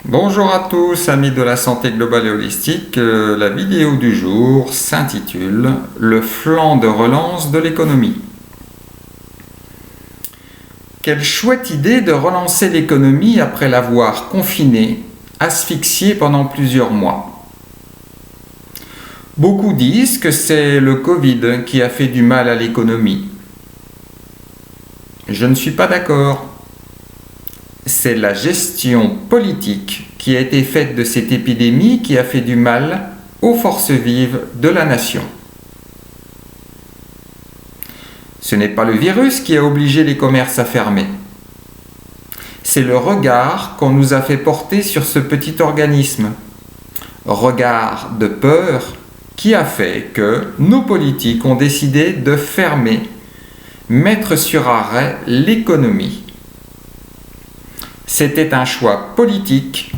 Bonjour à tous, amis de la santé globale et holistique. La vidéo du jour s'intitule « Le flanc de relance de l'économie ». Quelle chouette idée de relancer l'économie après l'avoir confinée, asphyxiée pendant plusieurs mois. Beaucoup disent que c'est le Covid qui a fait du mal à l'économie. Je ne suis pas d'accord. C'est la gestion politique qui a été faite de cette épidémie qui a fait du mal aux forces vives de la nation. Ce n'est pas le virus qui a obligé les commerces à fermer. C'est le regard qu'on nous a fait porter sur ce petit organisme. Regard de peur qui a fait que nos politiques ont décidé de fermer, mettre sur arrêt l'économie. C'était un choix politique,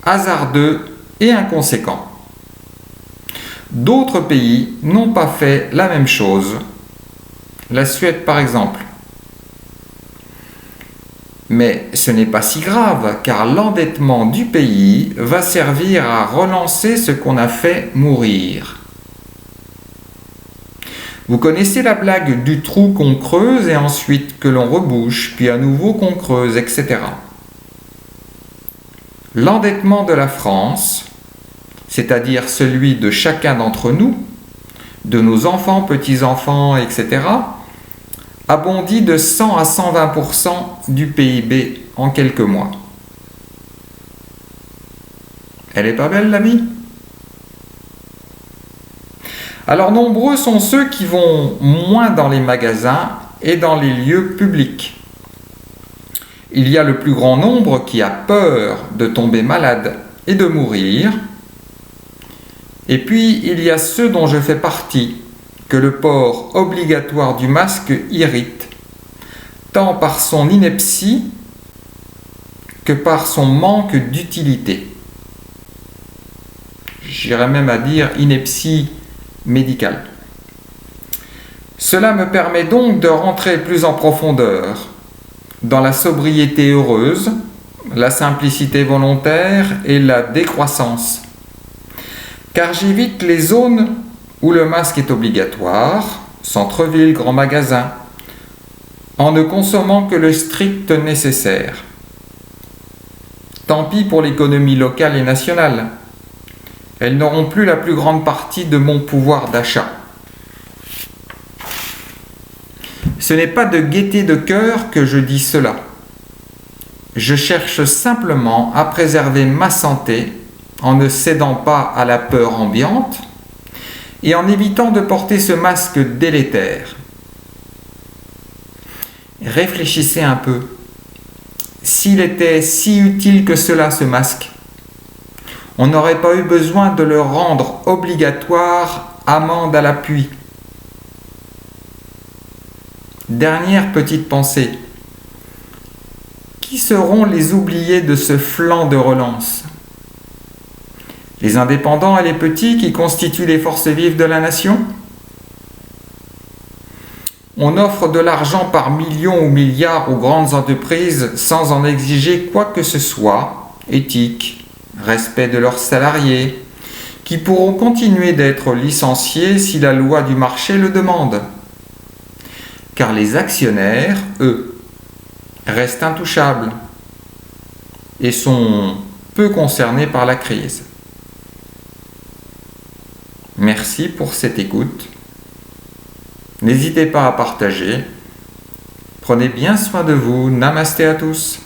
hasardeux et inconséquent. D'autres pays n'ont pas fait la même chose. La Suède par exemple. Mais ce n'est pas si grave car l'endettement du pays va servir à relancer ce qu'on a fait mourir. Vous connaissez la blague du trou qu'on creuse et ensuite que l'on rebouche, puis à nouveau qu'on creuse, etc. L'endettement de la France, c'est-à-dire celui de chacun d'entre nous, de nos enfants, petits-enfants, etc., a bondi de 100 à 120% du PIB en quelques mois. Elle est pas belle la vie ? Alors nombreux sont ceux qui vont moins dans les magasins et dans les lieux publics. Il y a le plus grand nombre qui a peur de tomber malade et de mourir. Et puis il y a ceux dont je fais partie, que le port obligatoire du masque irrite, tant par son ineptie que par son manque d'utilité. J'irais même à dire ineptie médicale. Cela me permet donc de rentrer plus en profondeur dans la sobriété heureuse, la simplicité volontaire et la décroissance. Car j'évite les zones où le masque est obligatoire, centre-ville, grand magasin, en ne consommant que le strict nécessaire. Tant pis pour l'économie locale et nationale. Elles n'auront plus la plus grande partie de mon pouvoir d'achat. Ce n'est pas de gaieté de cœur que je dis cela. Je cherche simplement à préserver ma santé en ne cédant pas à la peur ambiante et en évitant de porter ce masque délétère. Réfléchissez un peu. S'il était si utile que cela, ce masque, on n'aurait pas eu besoin de le rendre obligatoire, amende à l'appui. Dernière petite pensée. Qui seront les oubliés de ce flanc de relance ? Les indépendants et les petits qui constituent les forces vives de la nation ? On offre de l'argent par millions ou milliards aux grandes entreprises sans en exiger quoi que ce soit, éthique, respect de leurs salariés, qui pourront continuer d'être licenciés si la loi du marché le demande. Car les actionnaires, eux, restent intouchables et sont peu concernés par la crise. Merci pour cette écoute. N'hésitez pas à partager. Prenez bien soin de vous. Namasté à tous.